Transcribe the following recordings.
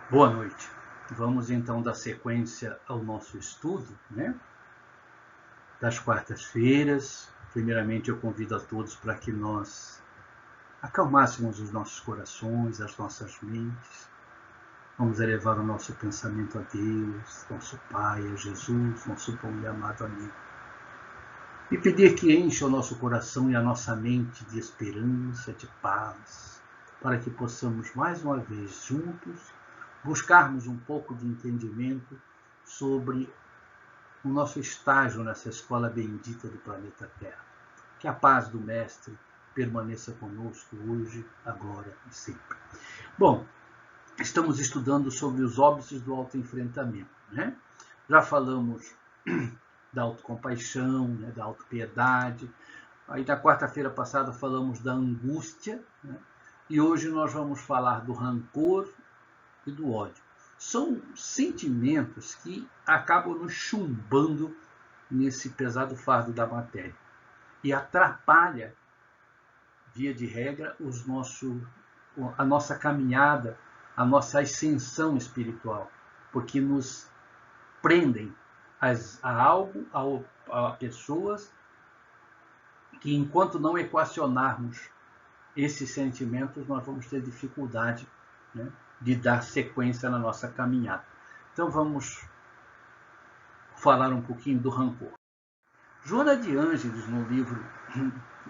Boa noite. Vamos então dar sequência ao nosso estudo, das quartas-feiras. Primeiramente, eu convido a todos para que nós acalmássemos os nossos corações, as nossas mentes. Vamos elevar o nosso pensamento a Deus, nosso Pai, a Jesus, nosso bom e amado amigo. E pedir que encha o nosso coração e a nossa mente de esperança, de paz, para que possamos mais uma vez juntos buscarmos um pouco de entendimento sobre o nosso estágio nessa escola bendita do planeta Terra. Que a paz do Mestre permaneça conosco hoje, agora e sempre. Bom, estamos estudando sobre os óbices do autoenfrentamento, Já falamos da autocompaixão, da autopiedade. Aí na quarta-feira passada falamos da angústia, E hoje nós vamos falar do rancor e do ódio. São sentimentos que acabam nos chumbando nesse pesado fardo da matéria e atrapalha, via de regra, a nossa caminhada, a nossa ascensão espiritual, porque nos prendem a algo, a pessoas que, enquanto não equacionarmos esses sentimentos, nós vamos ter dificuldade, de dar sequência na nossa caminhada. Então vamos falar um pouquinho do rancor. Joana de Ângeles, no livro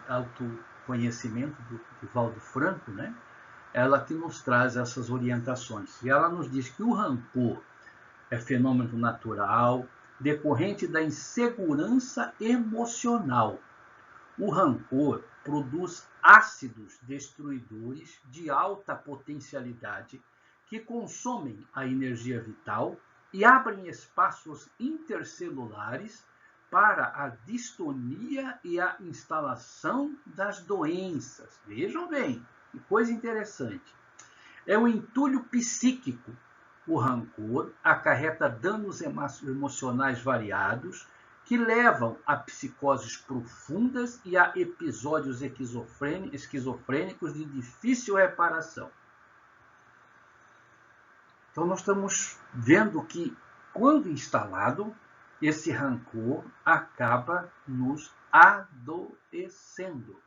Autoconhecimento, de Valdo Franco, ela que nos traz essas orientações. E ela nos diz que o rancor é fenômeno natural, decorrente da insegurança emocional. O rancor produz ácidos destruidores de alta potencialidade que consomem a energia vital e abrem espaços intercelulares para a distonia e a instalação das doenças. Vejam bem, que coisa interessante. É um entulho psíquico. O rancor acarreta danos emocionais variados que levam a psicoses profundas e a episódios esquizofrênicos de difícil reparação. Então, nós estamos vendo que, quando instalado, esse rancor acaba nos adoecendo.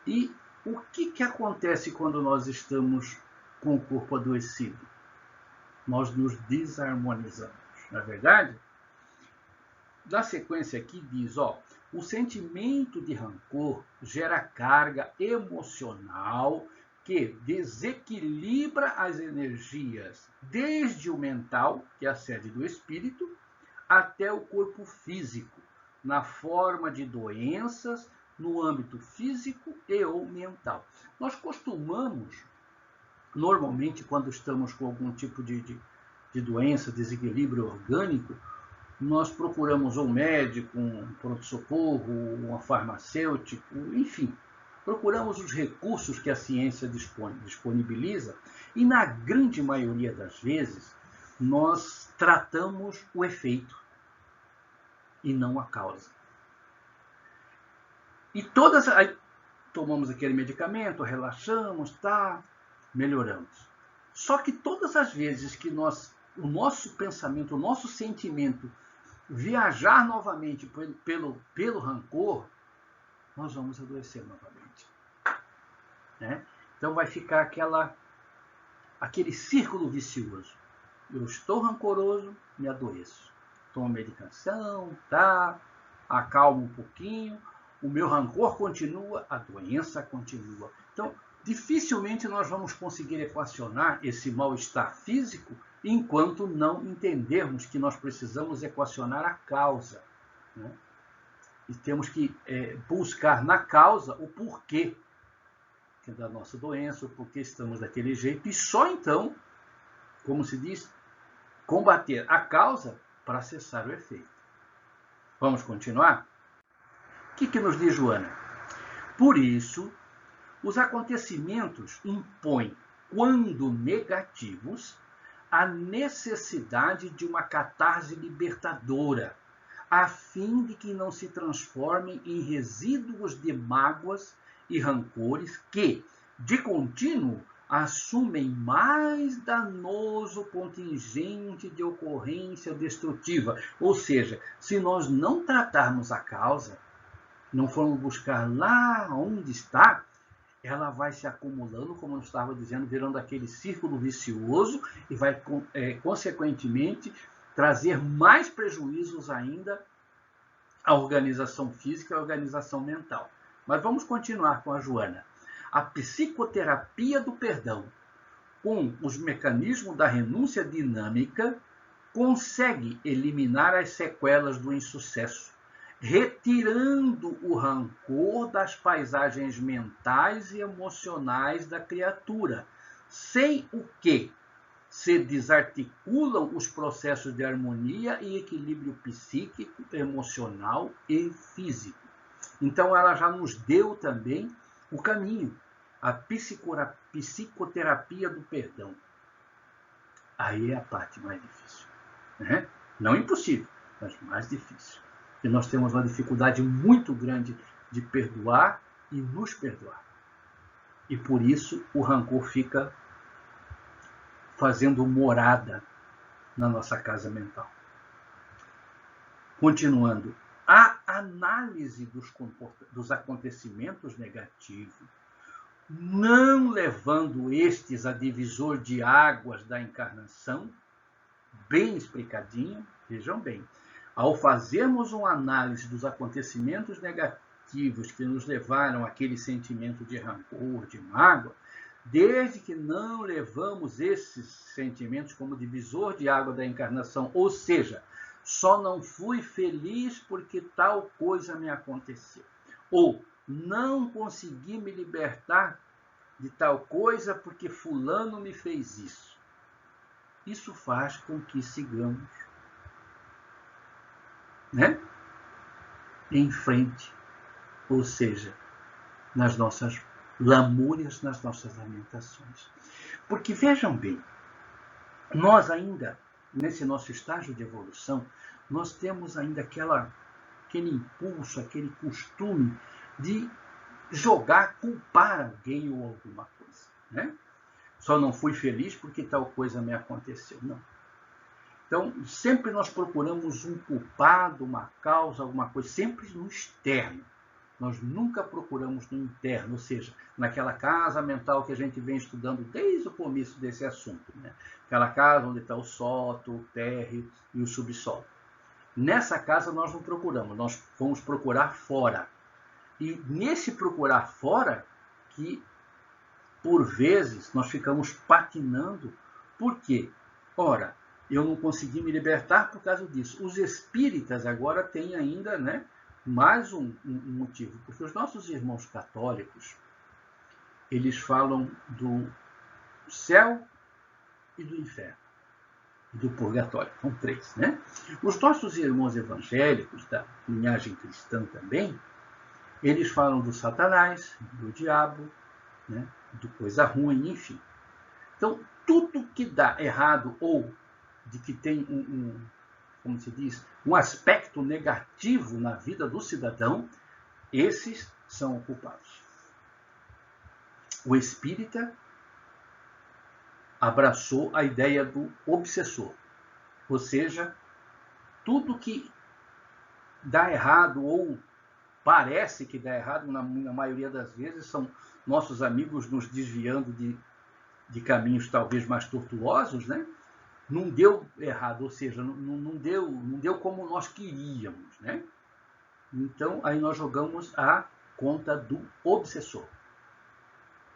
E o que acontece quando nós estamos com o corpo adoecido? Nós nos desarmonizamos, não é verdade? Na sequência aqui diz, o sentimento de rancor gera carga emocional que desequilibra as energias desde o mental, que é a sede do espírito, até o corpo físico, na forma de doenças no âmbito físico e ou mental. Nós costumamos, normalmente, quando estamos com algum tipo de doença, desequilíbrio orgânico, nós procuramos um médico, um pronto-socorro, um farmacêutico, enfim. Procuramos os recursos que a ciência disponibiliza e, na grande maioria das vezes, nós tratamos o efeito e não a causa. E aí tomamos aquele medicamento, relaxamos, melhoramos. Só que todas as vezes que o nosso pensamento, o nosso sentimento viajar novamente pelo rancor, nós vamos adoecer novamente. Então vai ficar aquele círculo vicioso. Eu estou rancoroso, me adoeço. Tomo medicação, acalmo um pouquinho, o meu rancor continua, a doença continua. Então, dificilmente nós vamos conseguir equacionar esse mal-estar físico enquanto não entendermos que nós precisamos equacionar a causa. E temos que buscar na causa o porquê da nossa doença, o porquê estamos daquele jeito, e só então, como se diz, combater a causa para cessar o efeito. Vamos continuar? O que nos diz Joana? Por isso, os acontecimentos impõem, quando negativos, a necessidade de uma catarse libertadora, a fim de que não se transformem em resíduos de mágoas e rancores que, de contínuo, assumem mais danoso contingente de ocorrência destrutiva. Ou seja, se nós não tratarmos a causa, não formos buscar lá onde está, ela vai se acumulando, como eu estava dizendo, virando aquele círculo vicioso e vai, consequentemente, trazer mais prejuízos ainda à organização física e à organização mental. Mas vamos continuar com a Joana. A psicoterapia do perdão, com os mecanismos da renúncia dinâmica, consegue eliminar as sequelas do insucesso, retirando o rancor das paisagens mentais e emocionais da criatura, sem o que se desarticulam os processos de harmonia e equilíbrio psíquico, emocional e físico. Então, ela já nos deu também o caminho, a psicoterapia do perdão. Aí é a parte mais difícil. Né? Não impossível, mas mais difícil. Porque nós temos uma dificuldade muito grande de perdoar e nos perdoar. E por isso o rancor fica fazendo morada na nossa casa mental. Continuando, a análise dos acontecimentos negativos, não levando estes a divisor de águas da encarnação, bem explicadinho, vejam bem, ao fazermos uma análise dos acontecimentos negativos que nos levaram àquele sentimento de rancor, de mágoa, desde que não levamos esses sentimentos como divisor de água da encarnação, ou seja, só não fui feliz porque tal coisa me aconteceu, ou não consegui me libertar de tal coisa porque fulano me fez isso. Isso faz com que sigamos, né, em frente, ou seja, nas nossas lamúrias, nas nossas lamentações. Porque vejam bem, nós ainda, nesse nosso estágio de evolução, nós temos ainda aquele impulso, aquele costume de jogar, culpar alguém ou alguma coisa. Né? Só não fui feliz porque tal coisa me aconteceu. Não. Então, sempre nós procuramos um culpado, uma causa, alguma coisa, sempre no externo. Nós nunca procuramos no interno, ou seja, naquela casa mental que a gente vem estudando desde o começo desse assunto. Né? Aquela casa onde está o sótão, o térreo e o subsolo. Nessa casa nós não procuramos, nós vamos procurar fora. E nesse procurar fora que, por vezes, nós ficamos patinando. Por quê? Ora, eu não consegui me libertar por causa disso. Os espíritas agora têm ainda, né, mais um motivo, porque os nossos irmãos católicos, eles falam do céu e do inferno, e do purgatório, são três, né? Os nossos irmãos evangélicos, da linhagem cristã também, eles falam do Satanás, do diabo, né, do coisa ruim, enfim. Então, tudo que dá errado ou de que tem como se diz, um aspecto negativo na vida do cidadão, esses são os culpados. O espírita abraçou a ideia do obsessor, ou seja, tudo que dá errado ou parece que dá errado, na maioria das vezes, são nossos amigos nos desviando de caminhos talvez mais tortuosos, né? Não deu errado, ou seja, não deu como nós queríamos, né? Então, aí nós jogamos a conta do obsessor,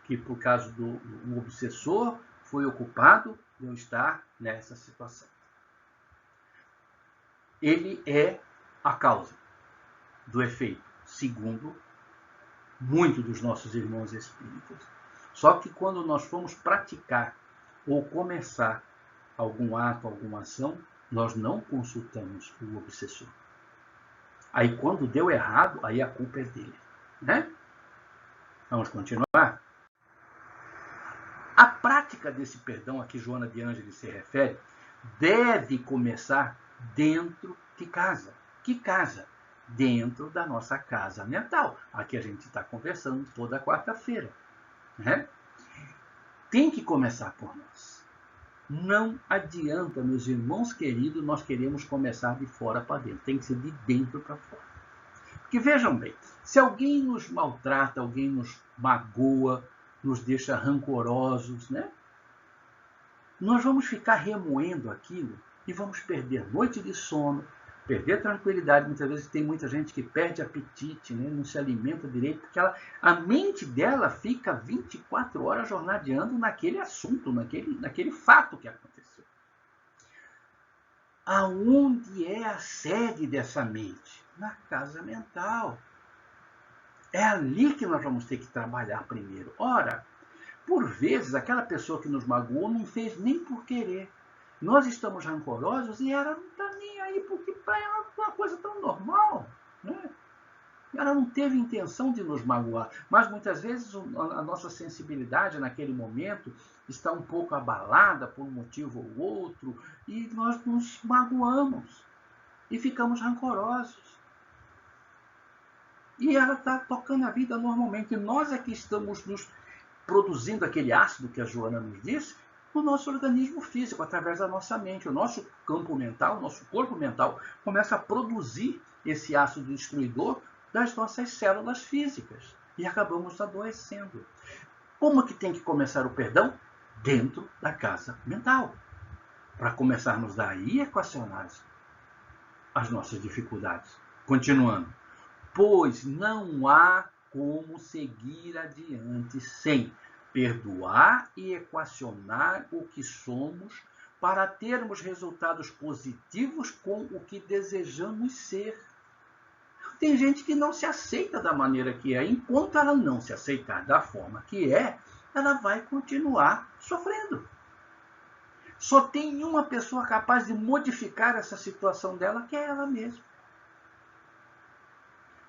que por causa do obsessor foi o culpado de eu estar nessa situação. Ele é a causa do efeito, segundo muitos dos nossos irmãos espíritas. Só que quando nós formos praticar ou começar algum ato, alguma ação, nós não consultamos o obsessor. Aí quando deu errado, aí a culpa é dele. Né? Vamos continuar? A prática desse perdão a que Joana de Ângeles se refere deve começar dentro de casa. Que casa? Dentro da nossa casa mental, a que a gente está conversando toda quarta-feira. Né? tem que começar por nós. Não adianta, meus irmãos queridos, nós queremos começar de fora para dentro. Tem que ser de dentro para fora. Porque vejam bem, se alguém nos maltrata, alguém nos magoa, nos deixa rancorosos, né? Nós vamos ficar remoendo aquilo e vamos perder noite de sono, perder tranquilidade. Muitas vezes tem muita gente que perde apetite, né? Não se alimenta direito, porque a mente dela fica 24 horas jornadeando naquele assunto, naquele fato que aconteceu. Aonde é a sede dessa mente? Na casa mental. É ali que nós vamos ter que trabalhar primeiro. Ora, por vezes, aquela pessoa que nos magoou não fez nem por querer. Nós estamos rancorosos e ela não está nem aí, porque para ela é uma coisa tão normal, né? Ela não teve intenção de nos magoar, mas muitas vezes a nossa sensibilidade naquele momento está um pouco abalada por um motivo ou outro e nós nos magoamos e ficamos rancorosos. E ela está tocando a vida normalmente. E nós é que estamos nos produzindo aquele ácido que a Joana nos disse no nosso organismo físico, através da nossa mente. O nosso campo mental, o nosso corpo mental, começa a produzir esse ácido destruidor das nossas células físicas. E acabamos adoecendo. Como que tem que começar o perdão? Dentro da casa mental. Para começarmos daí a equacionar as nossas dificuldades. Continuando. Pois não há como seguir adiante sem perdoar e equacionar o que somos para termos resultados positivos com o que desejamos ser. Tem gente que não se aceita da maneira que é. Enquanto ela não se aceitar da forma que é, ela vai continuar sofrendo. Só tem uma pessoa capaz de modificar essa situação dela, que é ela mesma.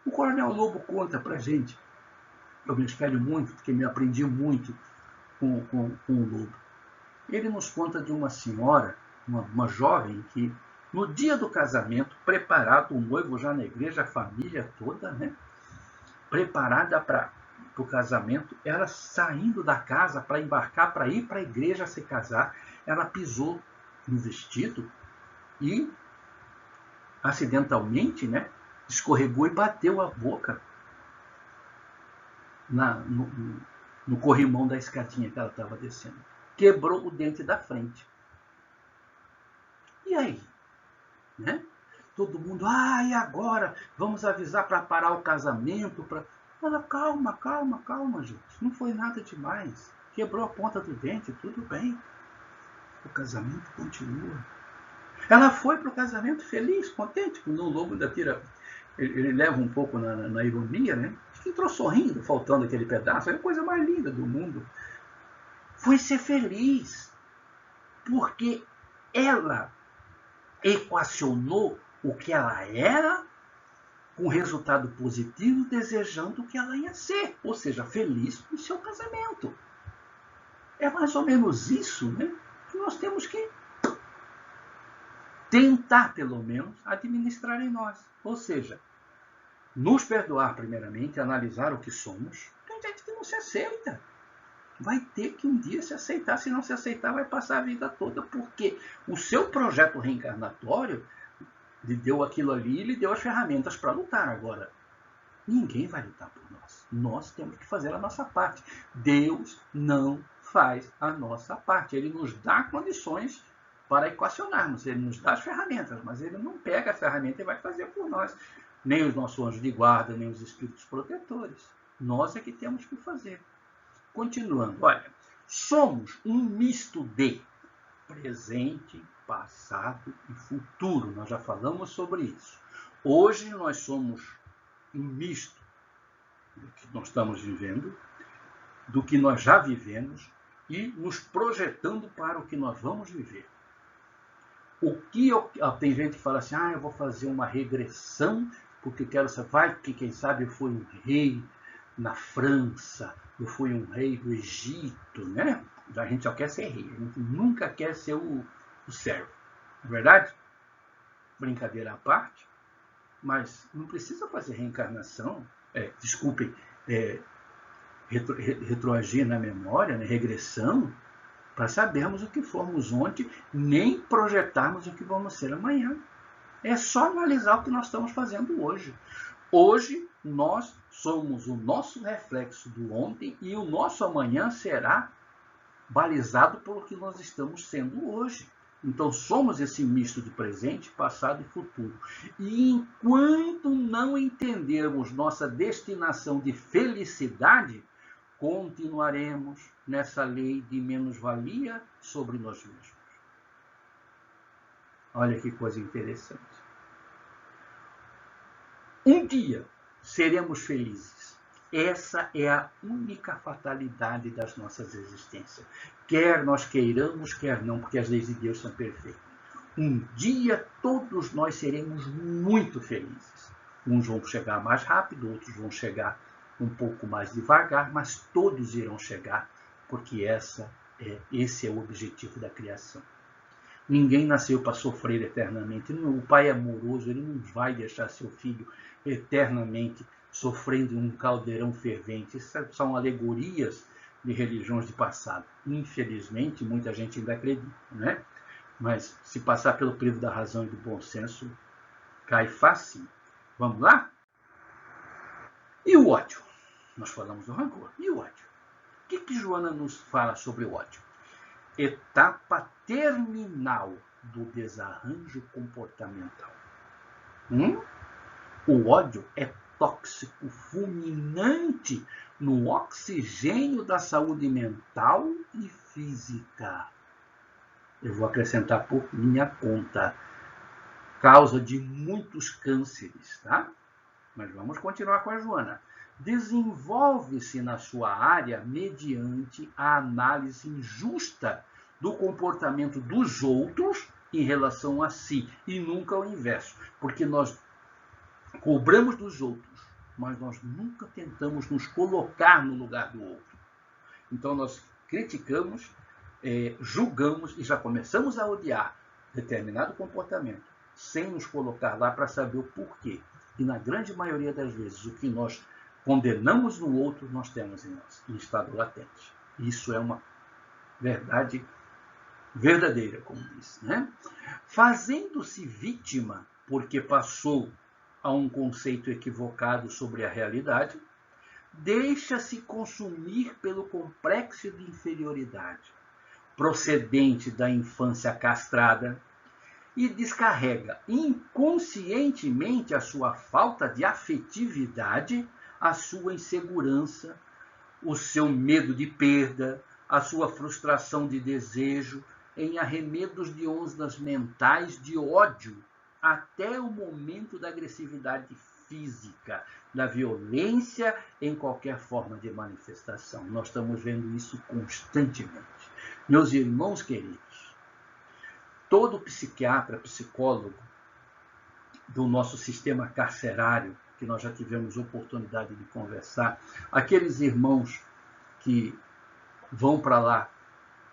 O Coronel Lobo conta pra gente, eu me espelho muito, porque me aprendi muito com o Lobo. Ele nos conta de uma senhora, uma jovem, que no dia do casamento, preparado, o noivo já na igreja, a família toda, né? Preparada para o casamento, ela saindo da casa para embarcar, para ir para a igreja se casar, ela pisou no vestido e, acidentalmente, né? Escorregou e bateu a boca no corrimão da escadinha que ela estava descendo. Quebrou o dente da frente. E aí? Né? Todo mundo, e agora? Vamos avisar para parar o casamento? Ela, calma, gente. Não foi nada demais. Quebrou a ponta do dente, tudo bem. O casamento continua. Ela foi para o casamento feliz, contente, porque o Lobo ainda tira... Ele leva um pouco na ironia, né? Entrou sorrindo, faltando aquele pedaço. É a coisa mais linda do mundo. Foi ser feliz. Porque ela equacionou o que ela era com resultado positivo, desejando o que ela ia ser. Ou seja, feliz no seu casamento. É mais ou menos isso, né? Que nós temos que tentar, pelo menos, administrar em nós. Ou seja, nos perdoar primeiramente, analisar o que somos. Tem gente que não se aceita. Vai ter que um dia se aceitar. Se não se aceitar, vai passar a vida toda. Porque o seu projeto reencarnatório lhe deu aquilo ali e lhe deu as ferramentas para lutar. Agora, ninguém vai lutar por nós. Nós temos que fazer a nossa parte. Deus não faz a nossa parte. Ele nos dá condições para equacionarmos. Ele nos dá as ferramentas, mas ele não pega a ferramenta e vai fazer por nós. Nem os nossos anjos de guarda, nem os espíritos protetores. Nós é que temos que fazer. Continuando, olha, somos um misto de presente, passado e futuro. Nós já falamos sobre isso. Hoje nós somos um misto do que nós estamos vivendo, do que nós já vivemos e nos projetando para o que nós vamos viver. Tem gente que fala assim, eu vou fazer uma regressão porque quero saber, que quem sabe eu fui um rei na França, eu fui um rei do Egito, né? A gente só quer ser rei, a gente nunca quer ser o servo. Não é verdade? Brincadeira à parte, mas não precisa fazer reencarnação, retroagir na memória, né, regressão, para sabermos o que fomos ontem, nem projetarmos o que vamos ser amanhã. É só analisar o que nós estamos fazendo hoje. Hoje, nós somos o nosso reflexo do ontem e o nosso amanhã será balizado pelo que nós estamos sendo hoje. Então, somos esse misto de presente, passado e futuro. E enquanto não entendermos nossa destinação de felicidade, continuaremos nessa lei de menos-valia sobre nós mesmos. Olha que coisa interessante. Um dia seremos felizes. Essa é a única fatalidade das nossas existências. Quer nós queiramos, quer não, porque as leis de Deus são perfeitas. Um dia todos nós seremos muito felizes. Uns vão chegar mais rápido, outros vão chegar um pouco mais devagar, mas todos irão chegar, porque esse é o objetivo da criação. Ninguém nasceu para sofrer eternamente. O pai amoroso, ele não vai deixar seu filho eternamente sofrendo em um caldeirão fervente. Isso são alegorias de religiões de passado. Infelizmente, muita gente ainda acredita, né? Mas se passar pelo crivo da razão e do bom senso, cai fácil. Vamos lá? E o ódio? Nós falamos do rancor. E o ódio? O que Joana nos fala sobre o ódio? Etapa terminal do desarranjo comportamental. O ódio é tóxico, fulminante no oxigênio da saúde mental e física. Eu vou acrescentar por minha conta. Causa de muitos cânceres, tá? Mas vamos continuar com a Joana. Desenvolve-se na sua área mediante a análise injusta do comportamento dos outros em relação a si, e nunca o inverso, porque nós cobramos dos outros, mas nós nunca tentamos nos colocar no lugar do outro. Então nós criticamos, julgamos e já começamos a odiar determinado comportamento, sem nos colocar lá para saber o porquê. E na grande maioria das vezes, o que nós condenamos no outro, nós temos em nós, em estado latente. Isso é uma verdade verdadeira, como diz, né? Fazendo-se vítima porque passou a um conceito equivocado sobre a realidade, deixa-se consumir pelo complexo de inferioridade, procedente da infância castrada, e descarrega inconscientemente a sua falta de afetividade, a sua insegurança, o seu medo de perda, a sua frustração de desejo, em arremedos de ondas mentais de ódio, até o momento da agressividade física, da violência em qualquer forma de manifestação. Nós estamos vendo isso constantemente. Meus irmãos queridos, todo psiquiatra, psicólogo do nosso sistema carcerário, que nós já tivemos oportunidade de conversar, aqueles irmãos que vão para lá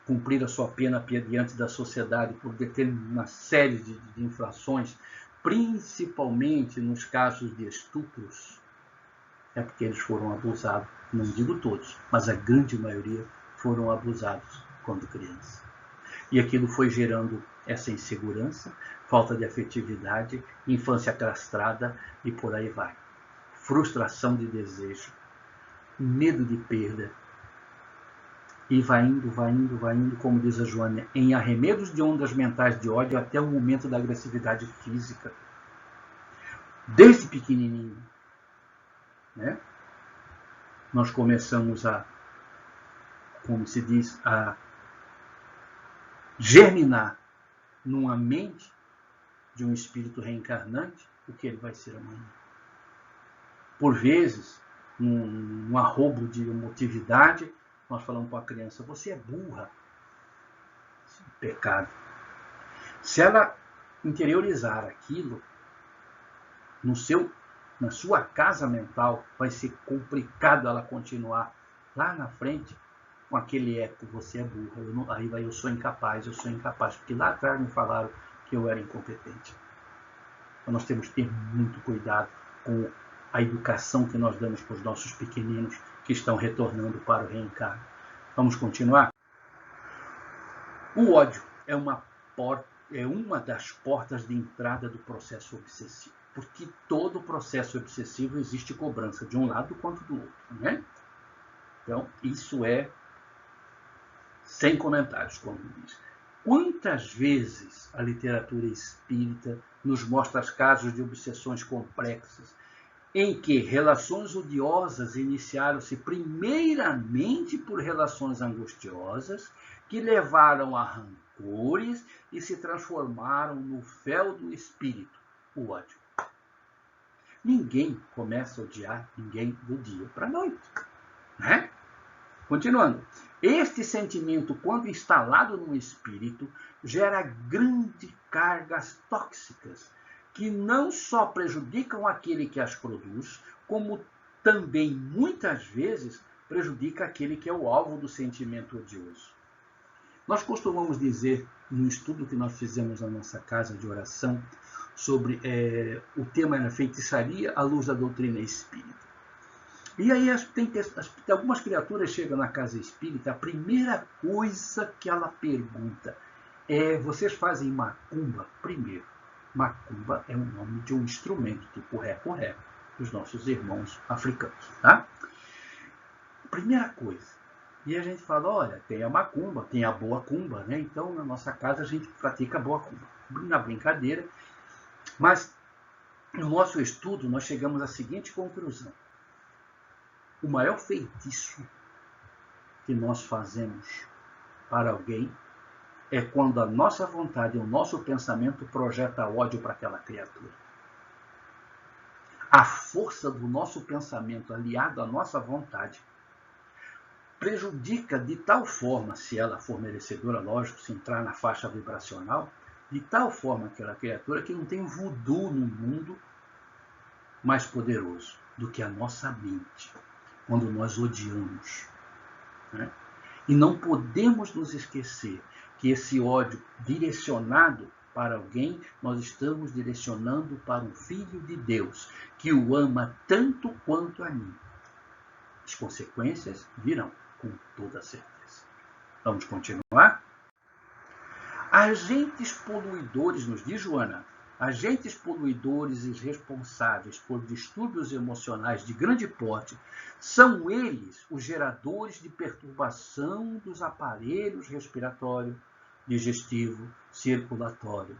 cumprir a sua pena diante da sociedade por determinada série de infrações, principalmente nos casos de estupros, é porque eles foram abusados. Não digo todos, mas a grande maioria foram abusados quando crianças. E aquilo foi gerando essa insegurança, falta de afetividade, infância castrada e por aí vai. Frustração de desejo, medo de perda. E vai indo, como diz a Joana, em arremedos de ondas mentais de ódio até o momento da agressividade física. Desde pequenininho, né? Nós começamos a, como se diz, a germinar numa mente de um espírito reencarnante o que ele vai ser amanhã. Por vezes, num arrobo de emotividade, nós falamos para a criança, você é burra. Isso é um pecado. Se ela interiorizar aquilo, na sua casa mental, vai ser complicado ela continuar lá na frente com aquele eco, você é burra. Aí vai, eu sou incapaz, porque lá atrás me falaram que eu era incompetente. Então nós temos que ter muito cuidado com a educação que nós damos para os nossos pequeninos que estão retornando para o reencarno. Vamos continuar? O ódio é uma das portas de entrada do processo obsessivo, porque todo processo obsessivo existe cobrança de um lado quanto do outro, né? Então, isso é sem comentários, como diz. Quantas vezes a literatura espírita nos mostra casos de obsessões complexas, em que relações odiosas iniciaram-se primeiramente por relações angustiosas, que levaram a rancores e se transformaram no fel do espírito, o ódio. Ninguém começa a odiar ninguém do dia para a noite, né? Continuando. Este sentimento, quando instalado no espírito, gera grandes cargas tóxicas, que não só prejudicam aquele que as produz, como também, muitas vezes, prejudica aquele que é o alvo do sentimento odioso. Nós costumamos dizer, no estudo que nós fizemos na nossa casa de oração, sobre o tema era feitiçaria à luz da doutrina espírita. E aí algumas criaturas chegam na casa espírita, a primeira coisa que ela pergunta é: vocês fazem macumba? Primeiro, macumba é o nome de um instrumento, tipo ré-com-ré, dos nossos irmãos africanos, tá? Primeira coisa. E a gente fala: olha, tem a macumba, tem a boa cumba, né? Então, na nossa casa, a gente pratica a boa cumba. Na brincadeira. Mas, no nosso estudo, nós chegamos à seguinte conclusão: o maior feitiço que nós fazemos para alguém é quando a nossa vontade, o nosso pensamento projeta ódio para aquela criatura. A força do nosso pensamento aliado à nossa vontade prejudica de tal forma, se ela for merecedora, lógico, se entrar na faixa vibracional, de tal forma aquela criatura que não tem voodoo no mundo mais poderoso do que a nossa mente, quando nós odiamos, né? E não podemos nos esquecer que esse ódio direcionado para alguém, nós estamos direcionando para um Filho de Deus, que o ama tanto quanto a mim. As consequências virão, com toda certeza. Vamos continuar? Agentes poluidores, nos diz Joana, agentes poluidores e responsáveis por distúrbios emocionais de grande porte são eles os geradores de perturbação dos aparelhos respiratório, digestivo, circulatório.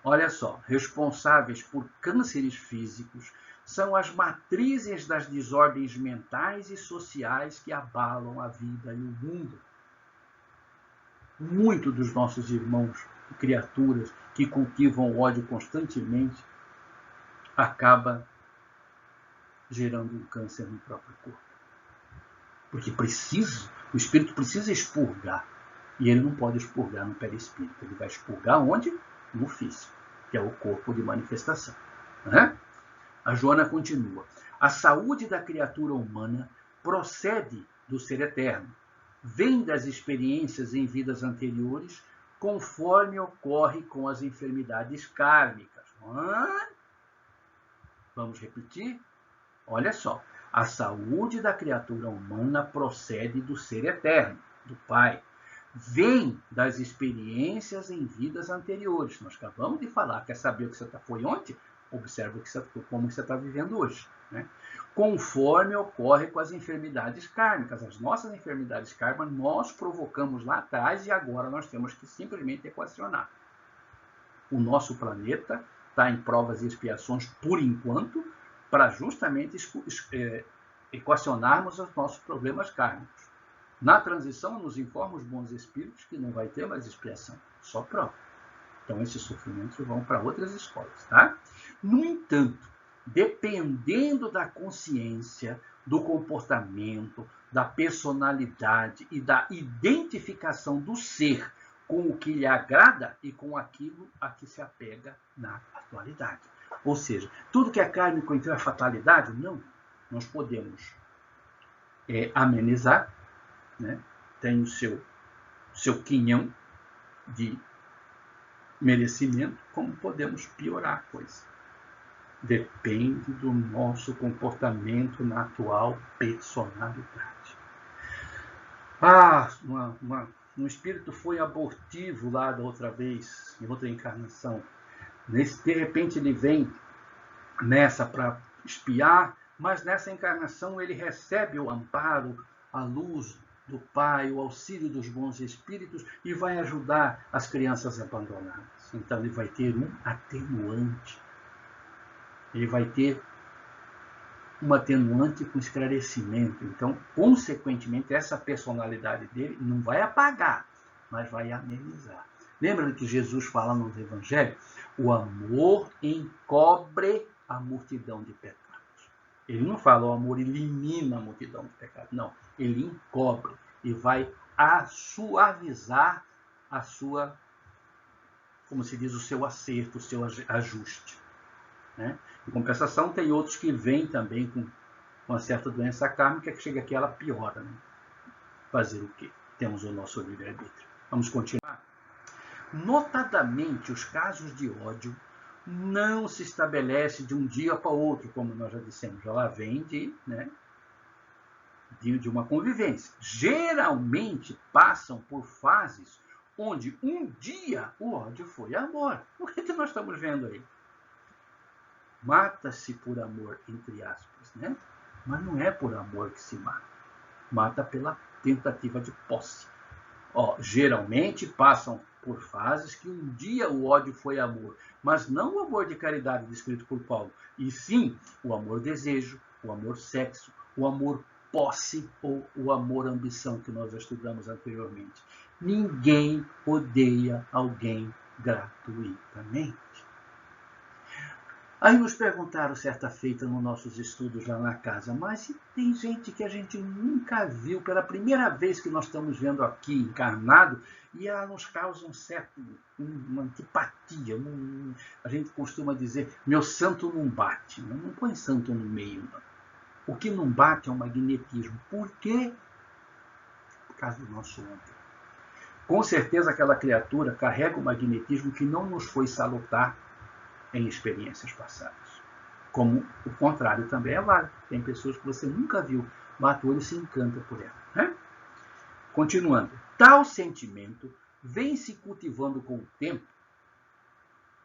Olha só, responsáveis por cânceres físicos são as matrizes das desordens mentais e sociais que abalam a vida e o mundo. Muitos dos nossos irmãos e criaturas que cultivam ódio constantemente acaba gerando um câncer no próprio corpo. Porque o espírito precisa expurgar. E ele não pode expurgar no perispírito. Ele vai expurgar onde? No físico, que é o corpo de manifestação. Né? A Joana continua. A saúde da criatura humana procede do ser eterno. Vem das experiências em vidas anteriores, conforme ocorre com as enfermidades kármicas. Vamos repetir? Olha só. A saúde da criatura humana procede do ser eterno, do Pai. Vem das experiências em vidas anteriores. Nós acabamos de falar. Quer saber o que você foi ontem? Observa como você está vivendo hoje. Né? Conforme ocorre com as enfermidades kármicas. As nossas enfermidades kármicas nós provocamos lá atrás e agora nós temos que simplesmente equacionar. O nosso planeta está em provas e expiações por enquanto para justamente equacionarmos os nossos problemas kármicos. Na transição, nos informa os bons espíritos que não vai ter mais expiação, só prova. Então, esses sofrimentos vão para outras escolas, tá? No entanto, dependendo da consciência, do comportamento, da personalidade e da identificação do ser com o que lhe agrada e com aquilo a que se apega na atualidade. Ou seja, tudo que é kármico então é fatalidade? Não. Nós podemos amenizar, né? Tem o seu quinhão de merecimento, como podemos piorar a coisa. Depende do nosso comportamento na atual personalidade. Um espírito foi abortivo lá da outra vez, em outra encarnação. De repente ele vem nessa para espiar, mas nessa encarnação ele recebe o amparo, a luz do Pai, o auxílio dos bons espíritos e vai ajudar as crianças abandonadas. Então ele vai ter um atenuante. Ele vai ter um atenuante com esclarecimento. Então, consequentemente, essa personalidade dele não vai apagar, mas vai amenizar. Lembra que Jesus fala no Evangelho? O amor encobre a multidão de pecados. Ele não fala o amor elimina a multidão de pecados. Não, ele encobre e vai suavizar a sua, como se diz, o seu acerto, o seu ajuste. Né? Em compensação, tem outros que vêm também com uma certa doença kármica que chega aqui ela piora. Né? Fazer o quê? Temos o nosso livre-arbítrio. Vamos continuar? Notadamente, os casos de ódio não se estabelece de um dia para outro, como nós já dissemos. Ela vem de uma convivência. Geralmente passam por fases onde um dia o ódio foi amor. O que nós estamos vendo aí? Mata-se por amor, entre aspas, né? Mas não é por amor que se mata. Mata pela tentativa de posse. Geralmente passam por fases que um dia o ódio foi amor, mas não o amor de caridade descrito por Paulo, e sim o amor desejo, o amor sexo, o amor posse ou o amor ambição que nós já estudamos anteriormente. Ninguém odeia alguém gratuitamente. Aí nos perguntaram certa feita nos nossos estudos lá na casa, mas tem gente que a gente nunca viu, pela primeira vez que nós estamos vendo aqui encarnado, e ela nos causa uma antipatia. A gente costuma dizer, meu santo não bate. Não põe santo no meio, não. O que não bate é o magnetismo. Por quê? Por causa do nosso ontem. Com certeza aquela criatura carrega o magnetismo que não nos foi salutar em experiências passadas. Como o contrário também é válido. Tem pessoas que você nunca viu, bate o olho e se encanta por ela. Né? Continuando. Tal sentimento vem se cultivando com o tempo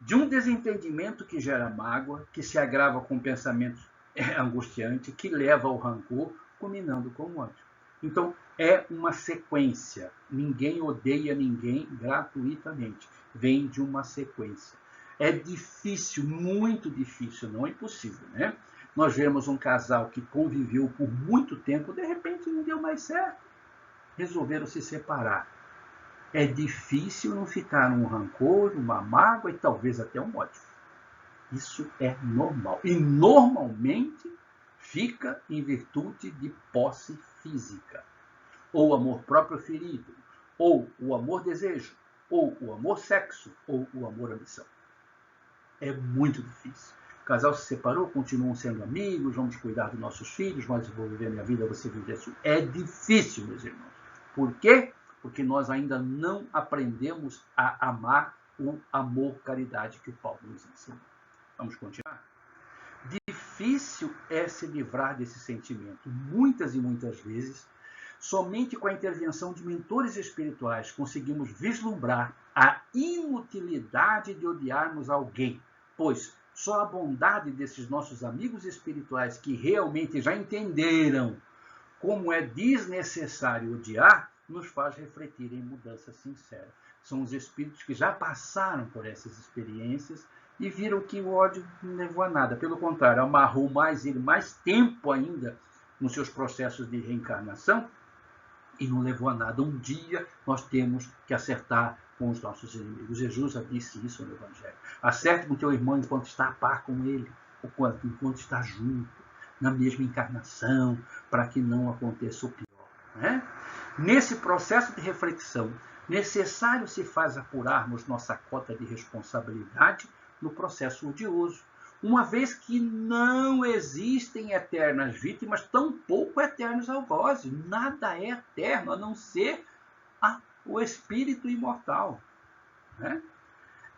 de um desentendimento que gera mágoa, que se agrava com pensamentos angustiantes, que leva ao rancor, culminando com o ódio. Então, é uma sequência. Ninguém odeia ninguém gratuitamente. Vem de uma sequência. É difícil, muito difícil, não é impossível, né? Nós vemos um casal que conviveu por muito tempo, de repente não deu mais certo, resolveram se separar. É difícil não ficar um rancor, uma mágoa e talvez até um ódio. Isso é normal. E normalmente fica em virtude de posse física. Ou amor próprio ferido, ou o amor desejo, ou o amor sexo, ou o amor ambição. É muito difícil. O casal se separou, continuam sendo amigos, vamos cuidar dos nossos filhos, mas eu vou viver a minha vida, você vive a sua. É difícil, meus irmãos. Por quê? Porque nós ainda não aprendemos a amar o amor-caridade que o Paulo nos ensinou. Vamos continuar? Difícil é se livrar desse sentimento. Muitas e muitas vezes, somente com a intervenção de mentores espirituais conseguimos vislumbrar a inutilidade de odiarmos alguém, pois só a bondade desses nossos amigos espirituais que realmente já entenderam como é desnecessário odiar, nos faz refletir em mudança sincera. São os espíritos que já passaram por essas experiências e viram que o ódio não levou a nada. Pelo contrário, amarrou mais tempo ainda nos seus processos de reencarnação e não levou a nada. Um dia nós temos que acertar com os nossos inimigos. Jesus já disse isso no Evangelho. Acerte com o teu irmão enquanto está a par com ele, ou enquanto está junto, na mesma encarnação, para que não aconteça o pior. Né? Nesse processo de reflexão, necessário se faz apurarmos nossa cota de responsabilidade no processo odioso, uma vez que não existem eternas vítimas, tampouco eternos algozes. Nada é eterno, a não ser o espírito imortal. Né?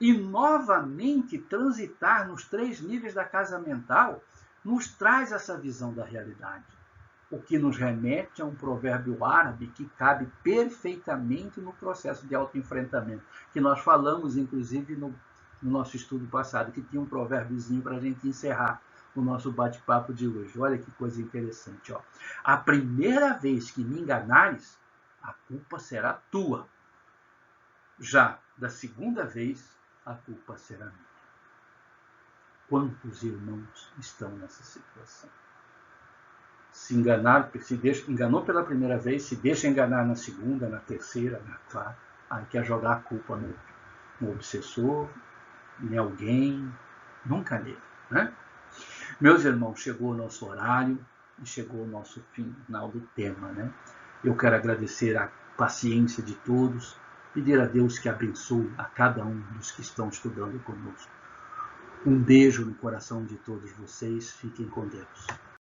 e novamente transitar nos 3 níveis da casa mental nos traz essa visão da realidade. O que nos remete a um provérbio árabe que cabe perfeitamente no processo de autoenfrentamento, que nós falamos, inclusive, no nosso estudo passado, que tinha um provérbiozinho para a gente encerrar o nosso bate-papo de hoje. Olha que coisa interessante. Ó. A primeira vez que me enganares, a culpa será tua. Já da segunda vez, a culpa será minha. Quantos irmãos estão nessa situação? Se enganou pela primeira vez, se deixa enganar na segunda, na terceira, na quarta, aí quer jogar a culpa no obsessor, em alguém, nunca nele. Né? Meus irmãos, chegou o nosso horário e chegou o nosso final do tema. Né? Eu quero agradecer a paciência de todos, pedir a Deus que abençoe a cada um dos que estão estudando conosco. Um beijo no coração de todos vocês, fiquem com Deus.